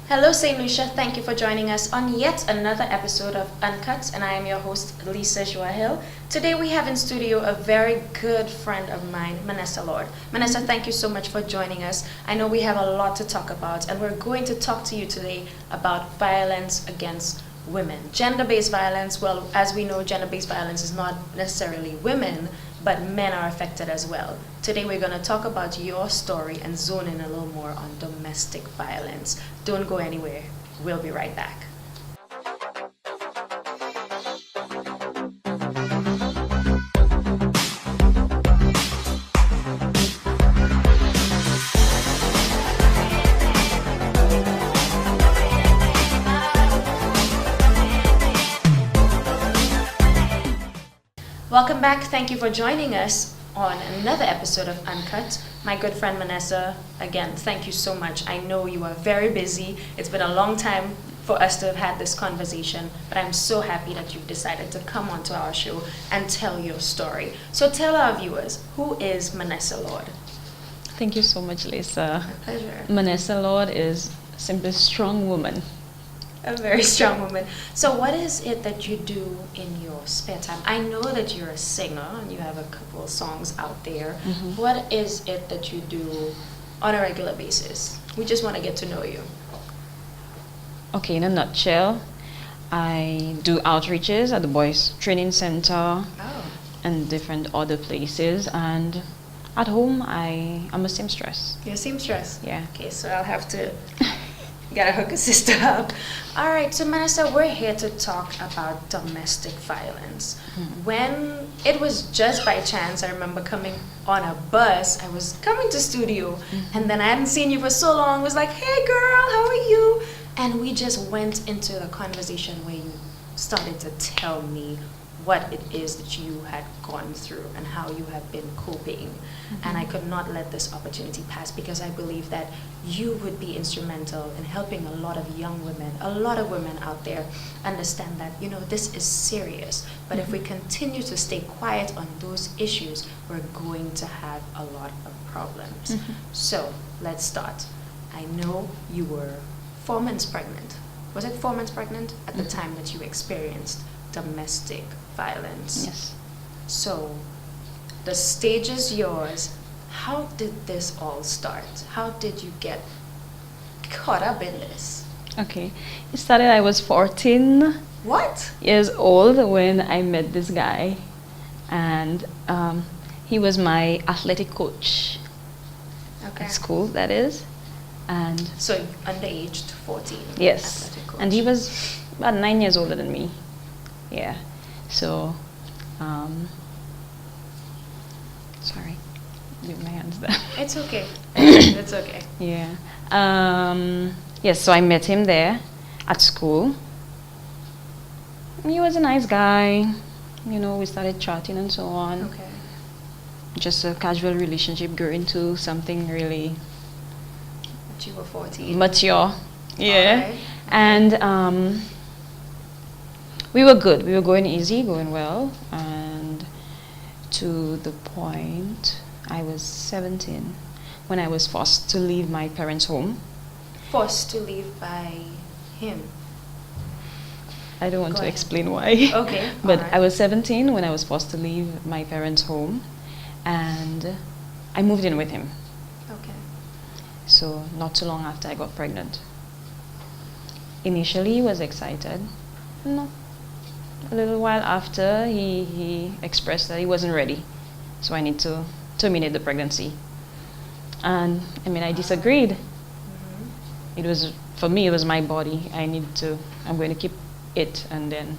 Hello, St. Lucia. Thank you for joining us on yet another episode of Uncut, and I am your host, Lisa Joahil. Today we have in studio a very good friend of mine, Manessa Lorde. Manessa, thank you so much for joining us. I know we have a lot to talk about, and we're going to talk to you today about violence against women. Gender-based violence, well, as we know, gender-based violence is not necessarily women, but men are affected as well. Today we're going to talk about your story and zone in a little more on domestic violence. Don't go anywhere. We'll be right back. Welcome back. Thank you for joining us on another episode of Uncut. My good friend Manessa, again, thank you so much. I know you are very busy. It's been a long time for us to have had this conversation, but I'm so happy that you've decided to come onto our show and tell your story. So tell our viewers, who is Manessa Lorde? Thank you so much, Lisa. My pleasure. Manessa Lorde is simply a strong woman. A very strong woman. So what is it that you do in your spare time? I know that you're a singer and you have a couple of songs out there. Mm-hmm. What is it that you do on a regular basis? We just want to get to know you. Okay, in a nutshell, I do outreaches at the Boys Training Center Oh. and different other places, and at home I am a seamstress. You're a seamstress? Yeah. Okay, so I'll have to gotta hook a sister up. All right, so Manessa, we're here to talk about domestic violence. Mm-hmm. When it was just by chance, I remember coming on a bus. I was coming to studio, and then I hadn't seen you for so long. I was like, "Hey, girl, how are you?" And we just went into a conversation where you started to tell me what it is that you had gone through and how you have been coping. And I could not let this opportunity pass because I believe that you would be instrumental in helping a lot of young women, a lot of women out there understand that, you know, this is serious. But if we continue to stay quiet on those issues, we're going to have a lot of problems. So let's start. I know you were 4 months pregnant. Was it 4 months pregnant at the time that you experienced domestic violence? Yes. So the stage is yours. How did this all start? How did you get caught up in this? Okay. It started, I was 14 What? years old when I met this guy, and he was my athletic coach Okay. at school, that is. And So underaged, 14. yes, athletic coach. and he was about 9 years older than me. Yeah, so, sorry, leave my hands down. It's okay. It's okay. Yeah, yes, so I met him there at school. He was a nice guy, you know, we started chatting and so on. Okay. Just a casual relationship grew into something really But you were 14. mature. Yeah. Alright. And we were good. We were going easy, going well. And to the point, I was 17 when I was forced to leave my parents' home. Forced to leave by him. I don't want Go to ahead. explain why. Okay. But alright. I was 17 when I was forced to leave my parents' home. And I moved in with him. Okay. So not too long after I got pregnant. Initially, he was excited. No. A little while after, he expressed that he wasn't ready. So I need to terminate the pregnancy. And I mean, I disagreed. Mhm. It was, for me, it was my body. I'm going to keep it. And then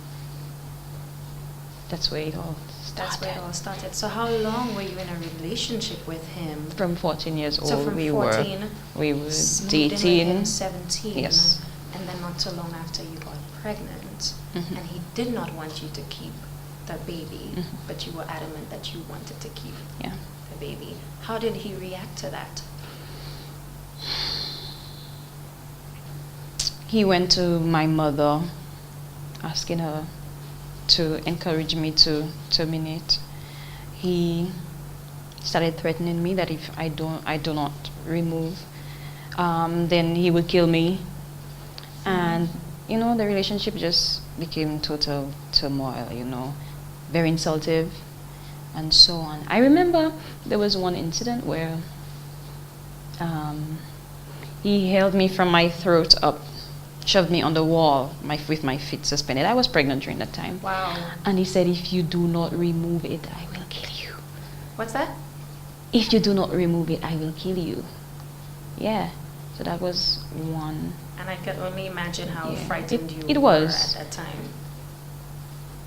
that's where it all started. That's where it all started. So how long were you in a relationship with him? From 14 years old, So from we 14, were moved in with dating. him 17. Yes. And then not too long after you got pregnant. Mhm. And he did not want you to keep the baby, Mhm. but you were adamant that you wanted to keep Yeah. the baby. How did he react to that? He went to my mother, asking her to encourage me to terminate. He started threatening me that if I do not remove, then he would kill me. you know, the relationship just became total turmoil, you know, very insultive and so on. I remember there was one incident where he held me from my throat up, shoved me on the wall with my feet suspended. I was pregnant during that time. Wow. And he said, if you do not remove it, I will kill you. What's that? If you do not remove it, I will kill you. Yeah. So that was one. And I can only imagine how frightened you it were was. at that time.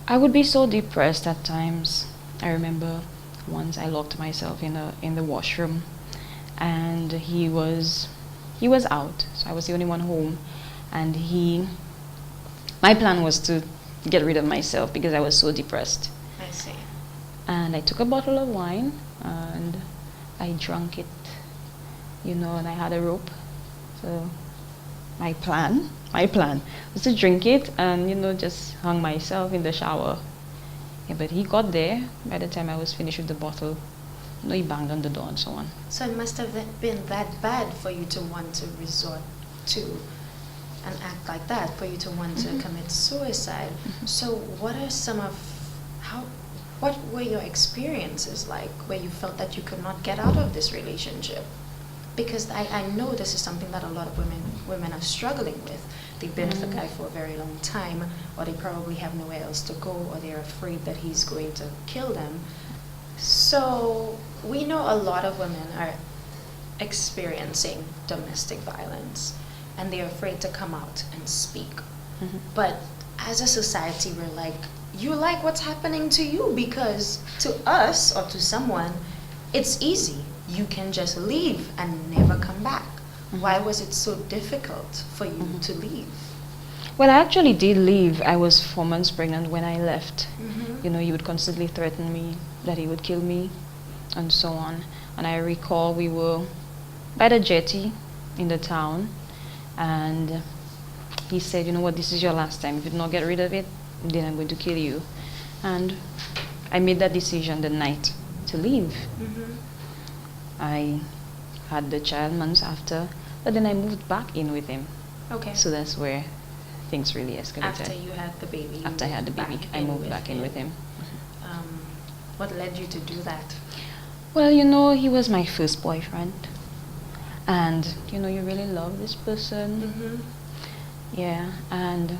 I would be so depressed at times. I remember once I locked myself in the washroom, and he was out, so I was the only one home, and my plan was to get rid of myself because I was so depressed. I see. And I took a bottle of wine and I drank it, you know, and I had a rope. So my plan was to drink it and, you know, just hang myself in the shower. Yeah, but he got there. By the time I was finished with the bottle, you know, he banged on the door and so on. So it must have been that bad for you to want to resort to an act like that, for you to want to commit suicide. So what were your experiences like where you felt that you could not get out of this relationship? Because I know this is something that a lot of women are struggling with. They've been with a guy for a very long time, or they probably have nowhere else to go, or they're afraid that he's going to kill them. So we know a lot of women are experiencing domestic violence, and they're afraid to come out and speak. But as a society, we're like, you like what's happening to you, because to us or to someone, it's easy. You can just leave and never come back. Why was it so difficult for you to leave? Well, I actually did leave. I was 4 months pregnant when I left. You know, he would constantly threaten me that he would kill me and so on. And I recall we were by the jetty in the town, and he said, you know what, this is your last time. If you do not get rid of it, then I'm going to kill you. And I made that decision the night to leave. I had the child months after, but then I moved back in with him. Okay. So that's where things really escalated. After you had the baby. After I had the baby, I moved back in with him. What led you to do that? Well, you know, he was my first boyfriend. And, you know, you really love this person. Yeah, and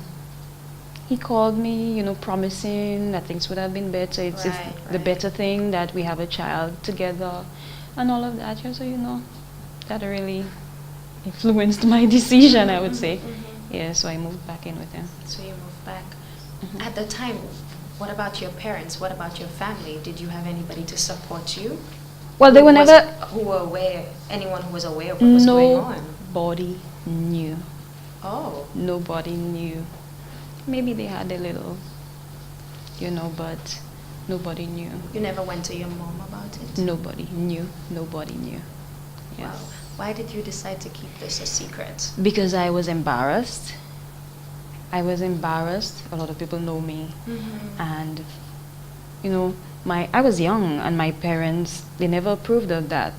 he called me, you know, promising that things would have been better. It's the better thing that we have a child together and all of that. So, you know, that really influenced my decision, I would say. Yeah, so I moved back in with him. So you moved back. At the time, what about your parents? What about your family? Did you have anybody to support you? Well, they were never... Who were aware? Anyone who was aware of what was going on? Nobody knew. Oh. Nobody knew. Maybe they had a little, you know, but nobody knew. You never went to your mom about it? Nobody knew. Nobody knew. Yes. Wow. Why did you decide to keep this a secret? Because I was embarrassed. I was embarrassed. A lot of people know me. And, you know, I was young, and my parents, they never approved of that.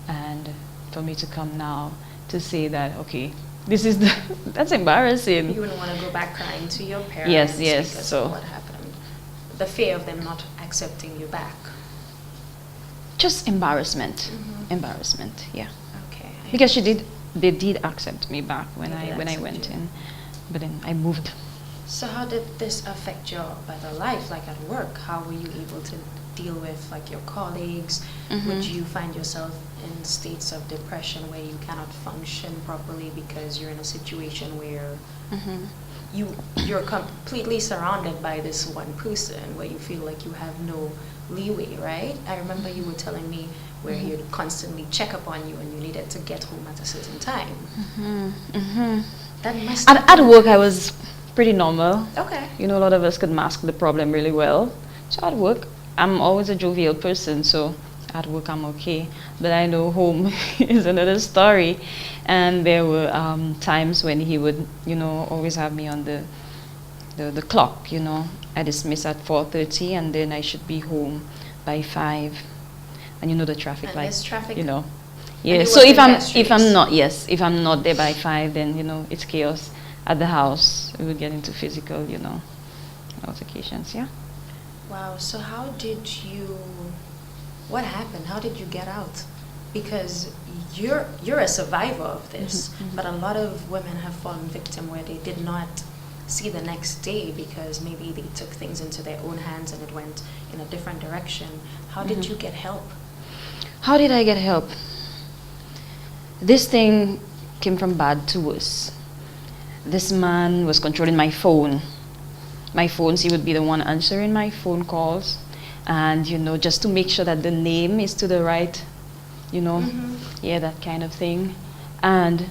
And for me to come now to say that, okay, this is that's embarrassing. You wouldn't want to go back crying to your parents because of what happened. The fear of them not accepting you back. Just embarrassment. Embarrassment, yeah. Okay. Because they did accept me back when I went in. But then I moved. So how did this affect your other life, like at work? How were you able to deal with like your colleagues? Would you find yourself in states of depression where you cannot function properly because you're in a situation where you're completely surrounded by this one person, where you feel like you have no leeway, right? I remember you were telling me where you'd constantly check up on you and you needed to get home at a certain time. That must at work I was pretty normal. Okay. You know, a lot of us could mask the problem really well. So at work, I'm always a jovial person, so at work I'm okay. But I know home is another story. And there were times when he would, you know, always have me on the clock, you know. I dismiss at 4:30 and then I should be home by 5. And you know the traffic And light, there's traffic. you know. And Yeah, you so work if in I'm pastries. not there by 5, then, you know, it's chaos. at the house. We would get into physical, altercations. Yeah. Wow. So what happened? How did you get out? Because you're a survivor of this, but a lot of women have fallen victim where they did not see the next day because maybe they took things into their own hands and it went in a different direction. How did you get help? How did I get help? This thing came from bad to worse. This man was controlling my phone. My phones, he would be the one answering my phone calls, and just to make sure that the name is to the right, yeah, that kind of thing, and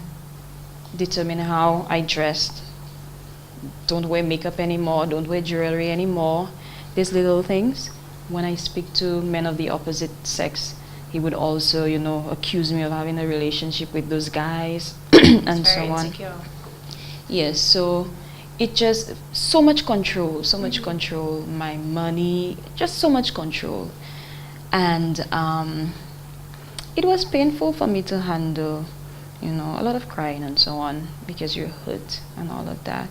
determine how I dressed. Don't wear makeup anymore, don't wear jewelry anymore, these little things. When I speak to men of the opposite sex, he would also, accuse me of having a relationship with those guys and so on. Insecure. Yes, so it just so much control, my money, just so much control. And it was painful for me to handle, a lot of crying and so on because you're hurt and all of that.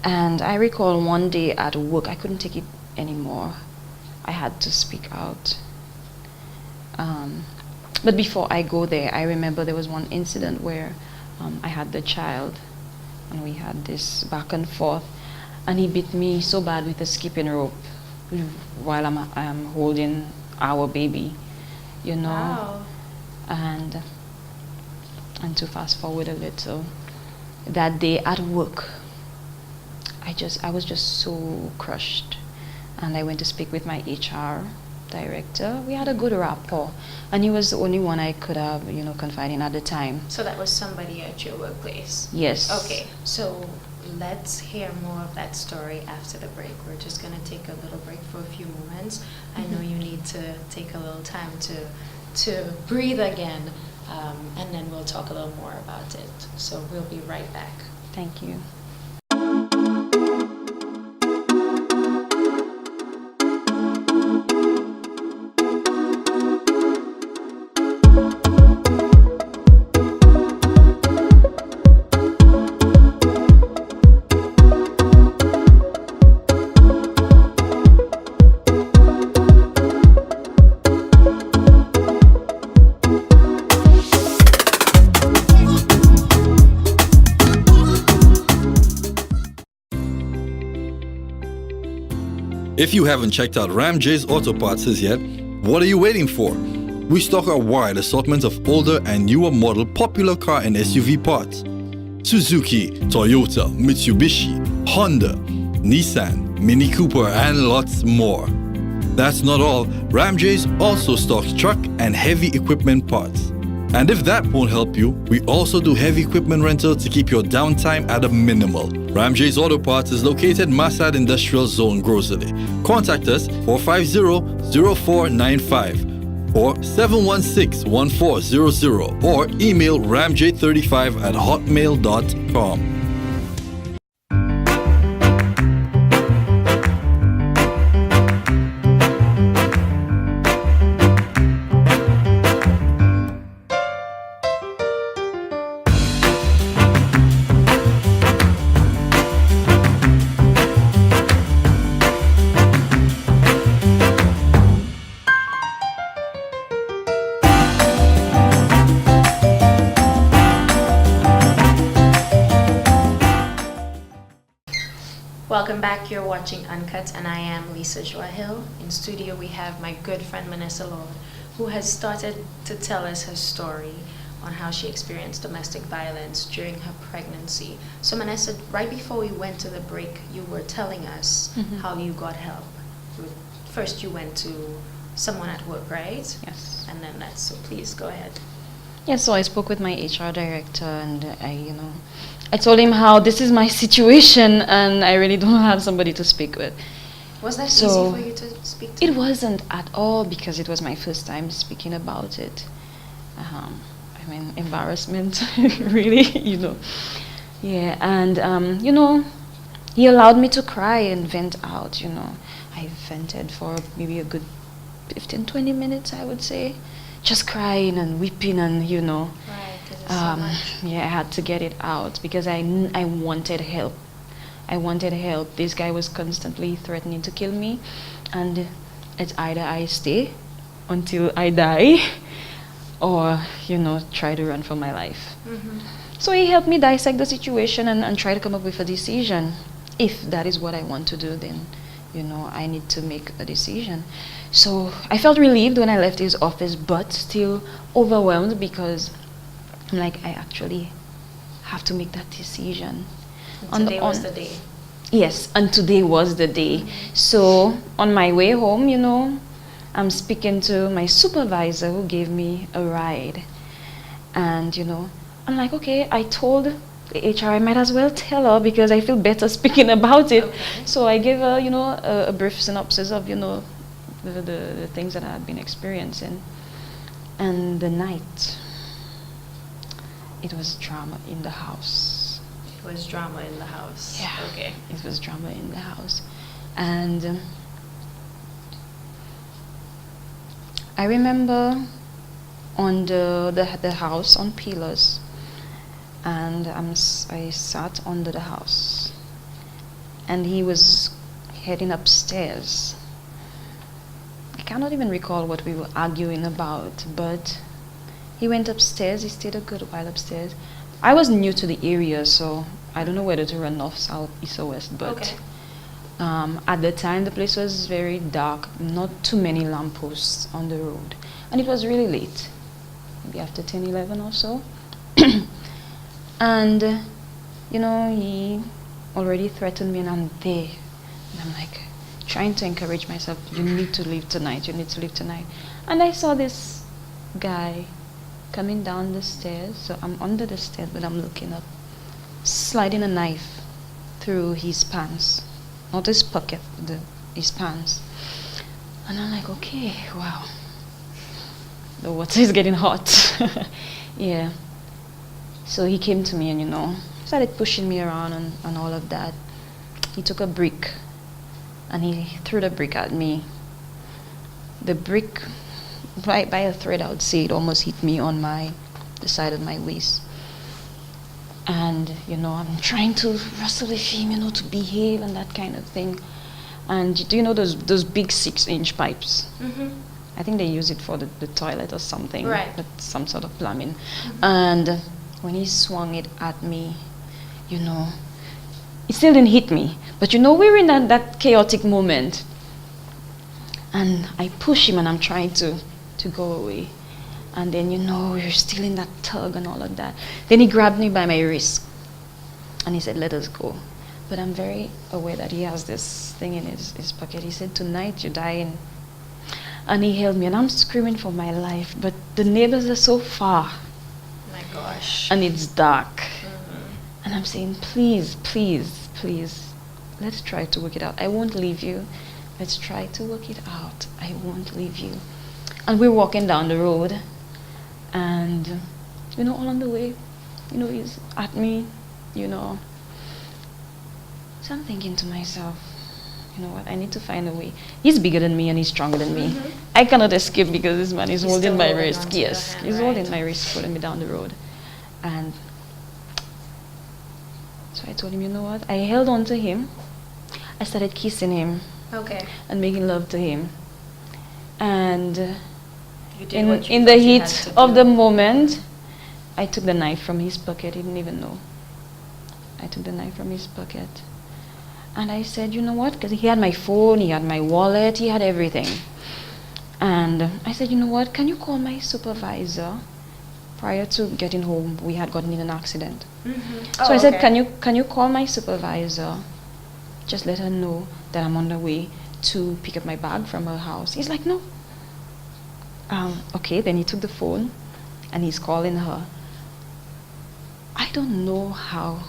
And I recall one day at work, I couldn't take it anymore. I had to speak out. But before I go there, I remember there was one incident where I had the child and we had this back and forth, and he beat me so bad with a skipping rope while I'm holding our baby, Wow. And to fast forward a little, that day at work, I was just so crushed, and I went to speak with my HR director. We had a good rapport, and he was the only one I could have, confide in at the time. So that was somebody at your workplace? Yes. Okay, so let's hear more of that story after the break. We're just going to take a little break for a few moments. I know you need to take a little time to breathe again, and then we'll talk a little more about it. So we'll be right back. Thank you. If you haven't checked out Ram J's Auto Parts yet, what are you waiting for? We stock a wide assortment of older and newer model popular car and SUV parts. Suzuki, Toyota, Mitsubishi, Honda, Nissan, Mini Cooper, and lots more. That's not all, Ram J's also stocks truck and heavy equipment parts. And if that won't help you, we also do heavy equipment rental to keep your downtime at a minimal. Ram J's Auto Parts is located Masad Industrial Zone, Grocery. Contact us 450-0495 or 716-1400 or email ramj35@hotmail.com. Welcome back. You're watching Uncut, and I am Lisa Joahil. In studio, we have my good friend Manessa Lorde, who has started to tell us her story on how she experienced domestic violence during her pregnancy. So, Manessa, right before we went to the break, you were telling us how you got help. First, you went to someone at work, right? Yes. And then so please go ahead. Yeah, so I spoke with my HR director, and I told him how this is my situation and I really don't have somebody to speak with. Was that easy for you to speak to? It wasn't at all, because it was my first time speaking about it. Embarrassment, really, Yeah, and, he allowed me to cry and vent out, I vented for maybe a good 15, 20 minutes, I would say. Just crying and weeping and, Right. 'Cause it's so much. Yeah, I had to get it out because I wanted help. I wanted help. This guy was constantly threatening to kill me, and it's either I stay until I die or, try to run for my life. Mm-hmm. So he helped me dissect the situation and try to come up with a decision. If that is what I want to do, then, I need to make a decision. So I felt relieved when I left his office, but still overwhelmed because I'm like, I actually have to make that decision. Today was the day. Yes, and today was the day. So on my way home, I'm speaking to my supervisor who gave me a ride. And, I'm like, okay, I told the HR, I might as well tell her because I feel better speaking about it. Okay. So I gave her, a brief synopsis of, the things that I had been experiencing. And the night, it was drama in the house. It was drama in the house. Yeah. Okay. It was drama in the house. And I remember on the house on pillars, and I sat under the house, and he was heading upstairs. I cannot even recall what we were arguing about, but he went upstairs. He stayed a good while upstairs. I was new to the area, so I don't know whether to run north, south, east, or west, but Okay. at the time the place was very dark, not too many lampposts on the road, and it was really late, maybe after 10, 11 or so. And he already threatened me, and I'm there, and I'm like trying to encourage myself, you need to leave tonight, and I saw this guy coming down the stairs. So I'm under the stairs, but I'm looking up, sliding a knife through his pants, not his pocket, his pants. And I'm like, okay, wow, the water is getting hot. Yeah. So he came to me and started pushing me around and all of that. He took a brick and he threw the brick at me. The brick, right by a thread, I would say, it almost hit me on the side of my waist. And I'm trying to wrestle with him, to behave and that kind of thing. And do you know those big 6-inch pipes? Mm-hmm. I think they use it for the toilet or something, Right. but some sort of plumbing. Mm-hmm. And when he swung it at me, it still didn't hit me. But we were in that chaotic moment. And I push him and I'm trying to go away. And then, we're still in that tug and all of that. Then he grabbed me by my wrist and he said, let us go. But I'm very aware that he has this thing in his pocket. He said, tonight you're dying. And he held me and I'm screaming for my life. But the neighbors are so far. My gosh. And it's dark. Mm-hmm. And I'm saying, please, please, please, let's try to work it out. I won't leave you. Let's try to work it out. I won't leave you. And we're walking down the road. And, all on the way, he's at me, So I'm thinking to myself, you know what, I need to find a way. He's bigger than me and he's stronger than me. Mm-hmm. I cannot escape because this man is He's holding still my holding wrist. onto Yes, your hand, he's right? holding my wrist, pulling me down the road. And so I told him, you know what, I held on to him. I started kissing him Okay. and making love to him. And You did what you in the thought you had heat to of do. the moment, I took the knife from his pocket. He didn't even know. I took the knife from his pocket. And I said, you know what? Because he had my phone, he had my wallet, he had everything. And I said, you know what? Can you call my supervisor? Prior to getting home, we had gotten in an accident. Mm-hmm. So I said, can you call my supervisor? Just let her know that I'm on the way to pick up my bag from her house. He's like, no. Okay, then he took the phone and he's calling her. I don't know how.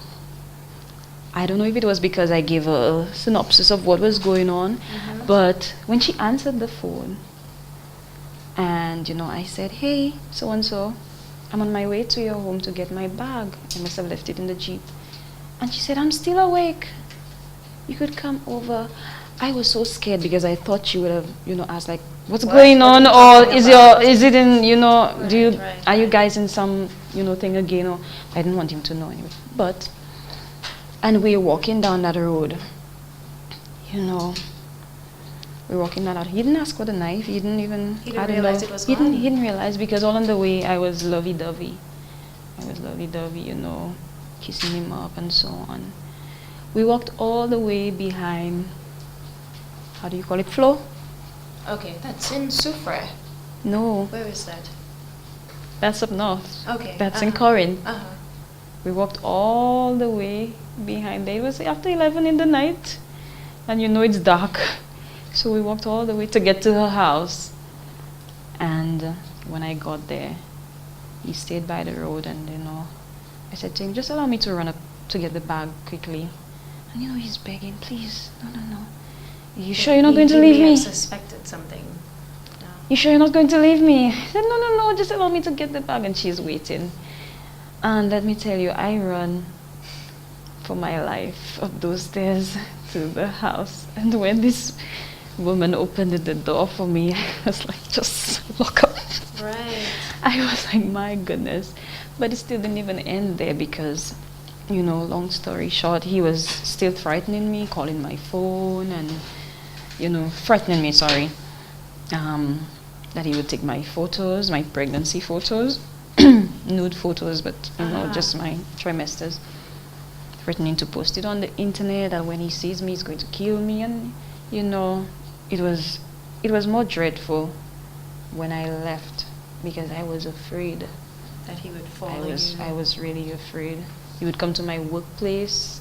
I don't know if it was because I gave her a synopsis of what was going on, Mm-hmm. but when she answered the phone, and I said, hey, so-and-so, I'm on my way to your home to get my bag. I must have left it in the Jeep. And she said, I'm still awake. You could come over. I was so scared because I thought she would have, asked like, what's What? going What on, are you or talking about? is it in, do you, Right, are you right. guys in some, thing again? Or I didn't want him to know anyway. And we're walking down that road, we're walking down that. He didn't ask for the knife. He didn't even. He didn't I don't realize know. it was He gone. didn't realize because all on the way I was lovey-dovey. Kissing him up and so on. We walked all the way behind. How do you call it? Flo? Okay, that's in Soufrière. No, Where is that? that's up north. Okay. That's in Corinth. Uh-huh. We walked all the way behind there. It was after 11 in the night. And it's dark. So we walked all the way to get to her house. And when I got there, he stayed by the road and, I said to him, just allow me to run up to get the bag quickly. And, he's begging, please, no. You sure you're not going to leave He may me? have suspected something. No. You sure you're not going to leave me? I said, no, just allow me to get the bag. And she's waiting. And let me tell you, I run for my life up those stairs to the house. And when this woman opened the door for me, I was like, just lock up. Right. I was like, my goodness. But it still didn't even end there because, long story short, he was still threatening me, calling my phone and, threatening me, that he would take my photos, my pregnancy photos, nude photos, but, just my trimesters. Threatening to post it on the internet, that when he sees me, he's going to kill me. And, it was more dreadful when I left because I was afraid. That he would follow you. I was really afraid. He would come to my workplace,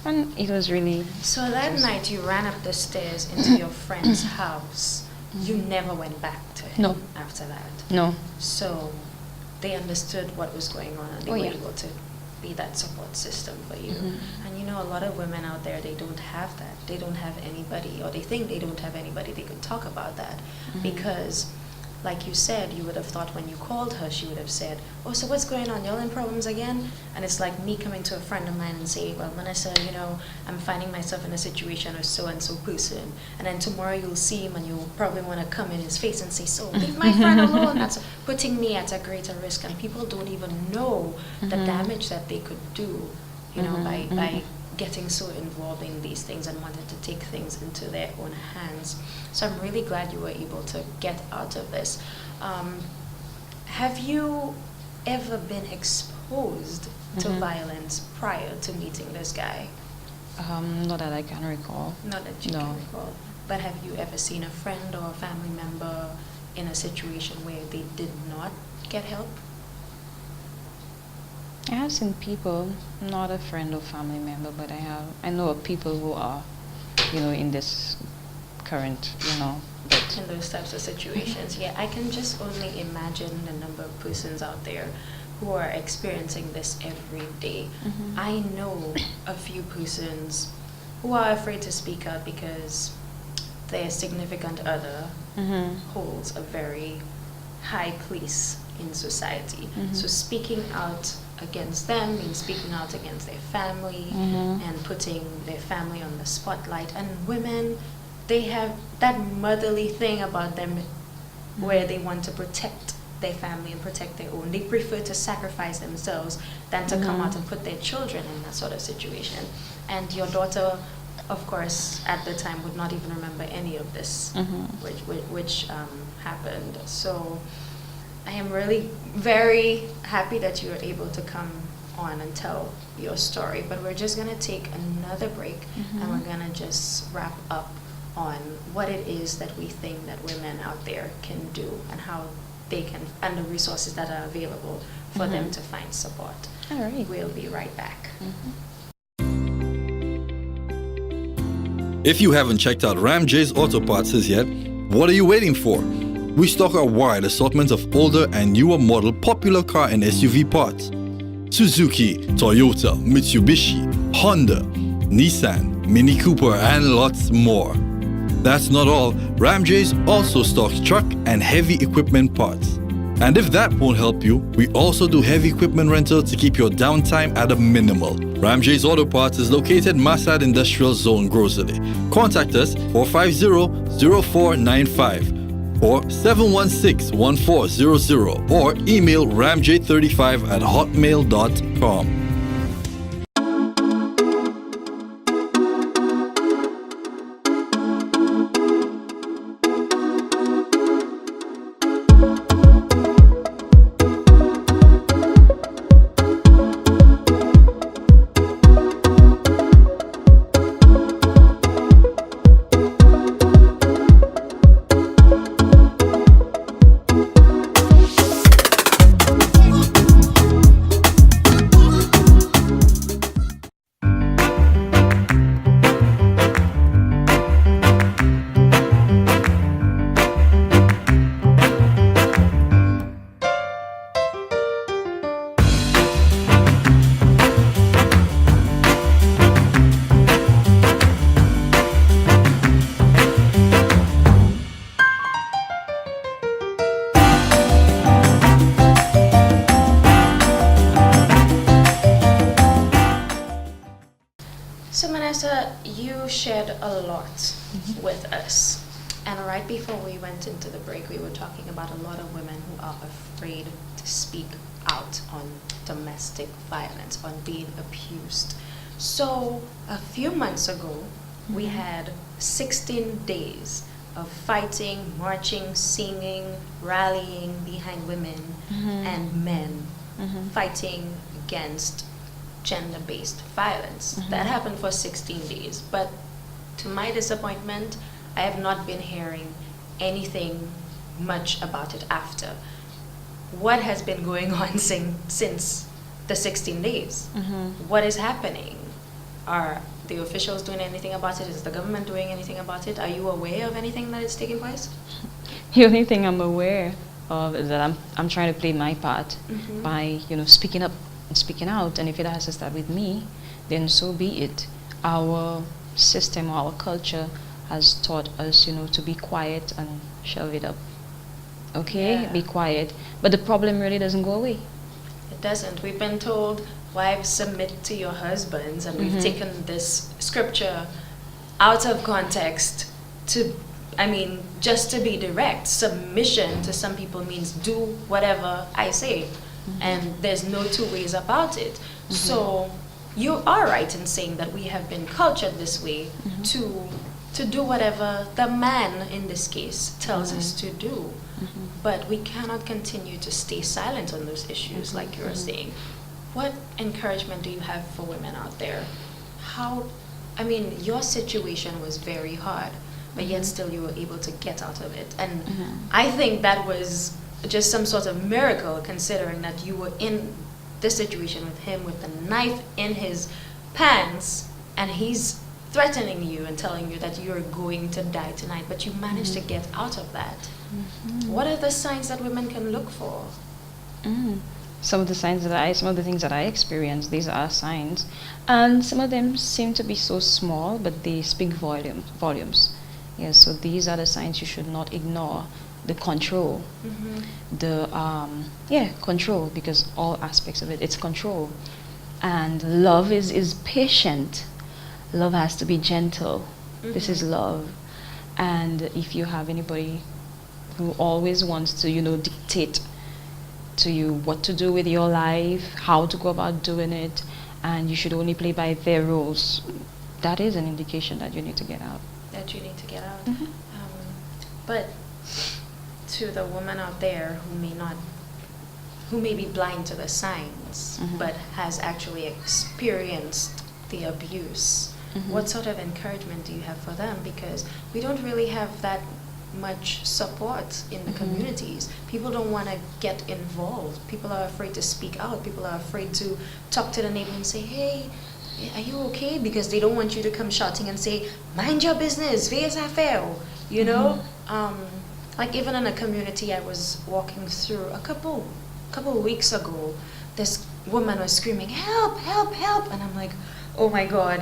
and it was really. So that night you ran up the stairs into your friend's house. You never went back to him No. after that. No. So they understood what was going on and they Oh, were yeah. able to be that support system for you. Mhm. And a lot of women out there, they don't have that. They don't have anybody, or they think they don't have anybody they could talk about that. Mhm. Because, like you said, you would have thought when you called her, she would have said, oh, so what's going on? Y'all in problems again? And it's like me coming to a friend of mine and say, well, Manessa, I'm finding myself in a situation with so-and-so person. And then tomorrow you'll see him and you'll probably want to come in his face and say, so leave my friend alone. That's putting me at a greater risk. And people don't even know the Mhm. damage that they could do, Mhm, by getting so involved in these things and wanted to take things into their own hands. So I'm really glad you were able to get out of this. Have you ever been exposed to Mhm. violence prior to meeting this guy? Not that I can recall. Not that you No. can recall. But have you ever seen a friend or a family member in a situation where they did not get help? I have seen people, not a friend or family member, but I know of people who are, in this current, but In those types of situations, yeah, I can just only imagine the number of persons out there who are experiencing this every day. Mhm. I know a few persons who are afraid to speak out because their significant other Mhm. holds a very high place in society. Mhm. So speaking out against them means speaking out against their family Mhm. and putting their family on the spotlight. And women, they have that motherly thing about them where they want to protect their family and protect their own. They prefer to sacrifice themselves than to come Mhm. out and put their children in that sort of situation. And your daughter, of course, at the time would not even remember any of this, Mhm. which happened. So I am really very happy that you were able to come on and tell your story. But we're just going to take another break and Mhm. we're going to just wrap up on what it is that we think that women out there can do and how they can, and the resources that are available for them Mhm. to find support. All right. We'll be right back. If you haven't checked out Ram J's Auto Parts yet, what are you waiting for? We stock a wide assortment of older and newer model popular car and SUV parts. Suzuki, Toyota, Mitsubishi, Honda, Nissan, Mini Cooper, and lots more. That's not all. Ram J's also stocks truck and heavy equipment parts. And if that won't help you, we also do heavy equipment rental to keep your downtime at a minimal. Ramjay's Auto Parts is located Masad Industrial Zone, Grocery. Contact us 450-0495 or 716-1400 or email ramj35@hotmail.com. So Manessa, you shared a lot with us. And right before we went into the break, we were talking about a lot of women who are afraid to speak out on domestic violence, on being abused. So a few months ago, we had 16 days of fighting, marching, singing, rallying behind women and men, fighting against gender-based violence. That happened for 16 days. But to my disappointment, I have not been hearing anything much about it after. What has been going on since the 16 days? What is happening? Are the officials doing anything about it? Is the government doing anything about it? Are you aware of anything that is taking place? The only thing I'm aware of is that I'm trying to play my part by, speaking up and speaking out. And if it has to start with me, then so be it. Our system, our culture has taught us, to be quiet and shove it up. Okay, Yeah. be quiet. But the problem really doesn't go away. It doesn't. We've been told, wives, submit to your husbands, and we've taken this scripture out of context just to be direct. Submission to some people means do whatever I say, and there's no two ways about it. So you are right in saying that we have been cultured this way to do whatever the man in this case tells us to do. But we cannot continue to stay silent on those issues, like you're saying. What encouragement do you have for women out there? Your situation was very hard, but yet still you were able to get out of it. And I think that was just some sort of miracle, considering that you were in this situation with him with the knife in his pants, and he's threatening you and telling you that you're going to die tonight, but you managed to get out of that. What are the signs that women can look for? Some of the things that I experienced, these are signs, and some of them seem to be so small, but they speak volumes. Yeah, so these are the signs you should not ignore. The control, control, because all aspects of it's control. And love is patient. Love has to be gentle. This is love. And if you have anybody who always wants to, dictate to you what to do with your life, how to go about doing it, and you should only play by their rules, that is an indication that you need to get out. But to the woman out there who may be blind to the signs, but has actually experienced the abuse, what sort of encouragement do you have for them? Because we don't really have that much support in the communities. People don't want to get involved. People are afraid to speak out. People are afraid to talk to the neighbor and say, hey, are you okay? Because they don't want you to come shouting and say, mind your business, fais affaire, like even in a community I was walking through a couple of weeks ago, this woman was screaming, help, help, help, and I'm like, oh my God,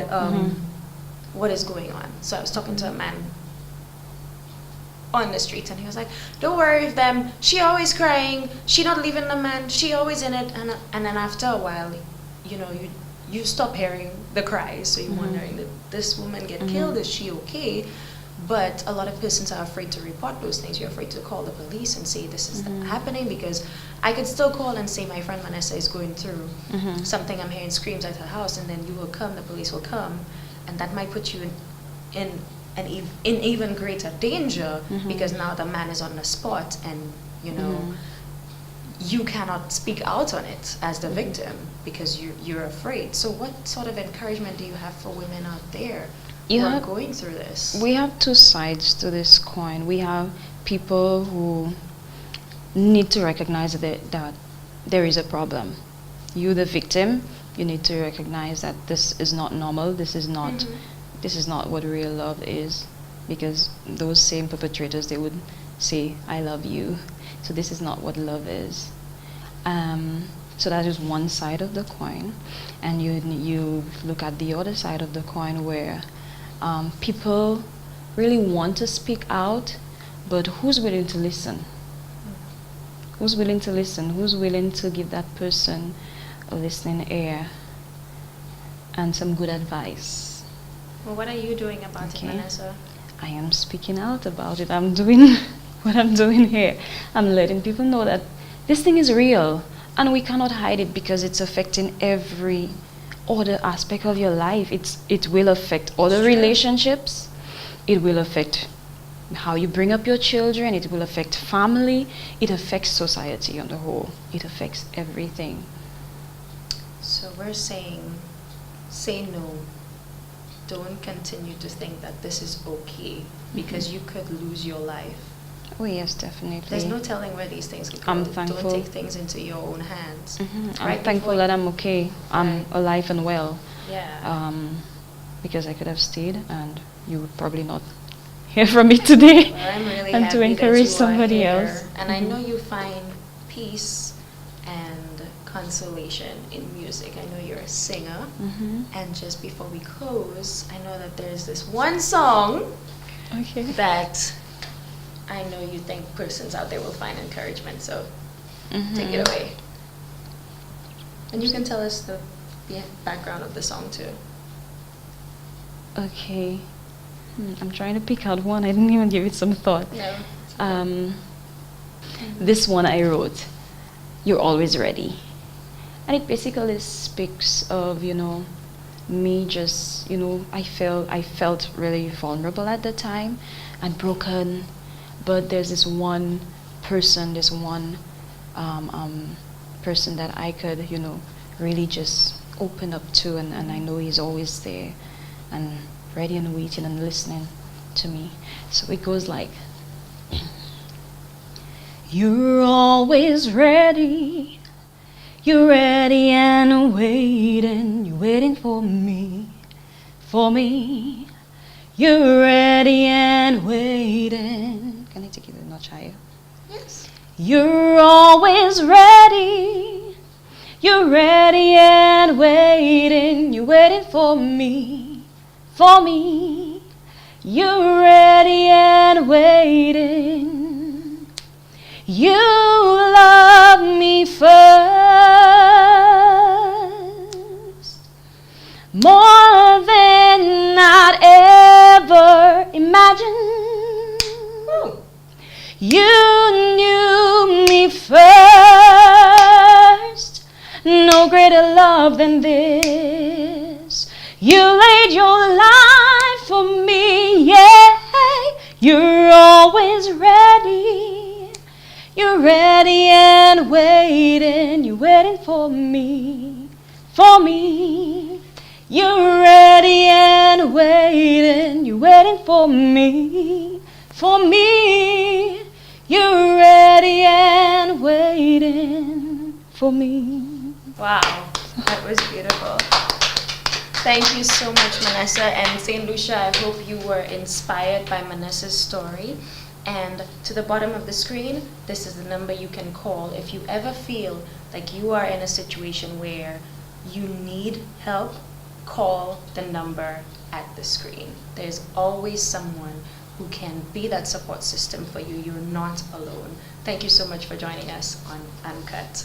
what is going on? So I was talking to a man on the streets, and he was like, don't worry with them, she always crying, she not leaving the man, she always in it. And then after a while, you know, you stop hearing the cries, so you're wondering, did this woman get killed, is she okay? But a lot of persons are afraid to report those things. You're afraid to call the police and say this is happening, because I could still call and say my friend Manessa is going through something, I'm hearing screams at her house, and then you will come, the police will come, and that might put you in even greater danger, because now the man is on the spot, and you know, you cannot speak out on it as the victim because you're afraid. So what sort of encouragement do you have for women out there who are going through this? We have two sides to this coin. We have people who need to recognize that there is a problem. You, the victim, you need to recognize that this is not normal. This is not what real love is, because those same perpetrators, they would say, I love you. So this is not what love is. So that is one side of the coin. And you look at the other side of the coin, where people really want to speak out, but who's willing to listen? Who's willing to listen? Who's willing to give that person a listening ear and some good advice? Well, what are you doing about it, Manessa? I am speaking out about it. I'm doing what I'm doing here. I'm letting people know that this thing is real, and we cannot hide it, because it's affecting every other aspect of your life. It will affect other relationships. It will affect how you bring up your children. It will affect family. It affects society on the whole. It affects everything. So we're saying, say no. Don't continue to think that this is okay, because you could lose your life. Oh yes, definitely. There's no telling where these things could go. I'm thankful. Don't take things into your own hands. I'm thankful that I'm okay. I'm alive and well. Yeah. Because I could have stayed, and you would probably not hear from me today. Well, I'm really and happy to encourage that you somebody are here. else. And I know you find peace and consolation in music. I know you're a singer. And just before we close, I know that there's this one song that I know you think persons out there will find encouragement. So take it away. And you can tell us the background of the song too. Okay. I'm trying to pick out one. I didn't even give it some thought. No. This one I wrote, You're Always Ready. And it basically speaks of, you know, me just, you know, I felt really vulnerable at the time and broken. But there's this one person, person that I could, you know, really just open up to, and I know he's always there and ready and waiting and listening to me. So it goes like, You're always ready. You're ready and waiting. You're waiting for me, for me. You're ready and waiting. Can I take it a notch higher? Yes. You're always ready. You're ready and waiting. You're waiting for me, for me. You're ready and waiting. You love me first, more than I'd ever imagined. You knew me first, no greater love than this. You laid your life for me, yeah. You're always ready. You're ready and waiting. You're waiting for me, for me. You're ready and waiting. You're waiting for me, for me. You're ready and waiting for me. Wow, that was beautiful. Thank you so much, Manessa. And St. Lucia, I hope you were inspired by Manessa's story. And to the bottom of the screen, this is the number you can call if you ever feel like you are in a situation where you need help. Call the number at the screen. There's always someone who can be that support system for you. You're not alone. Thank you so much for joining us on Uncut.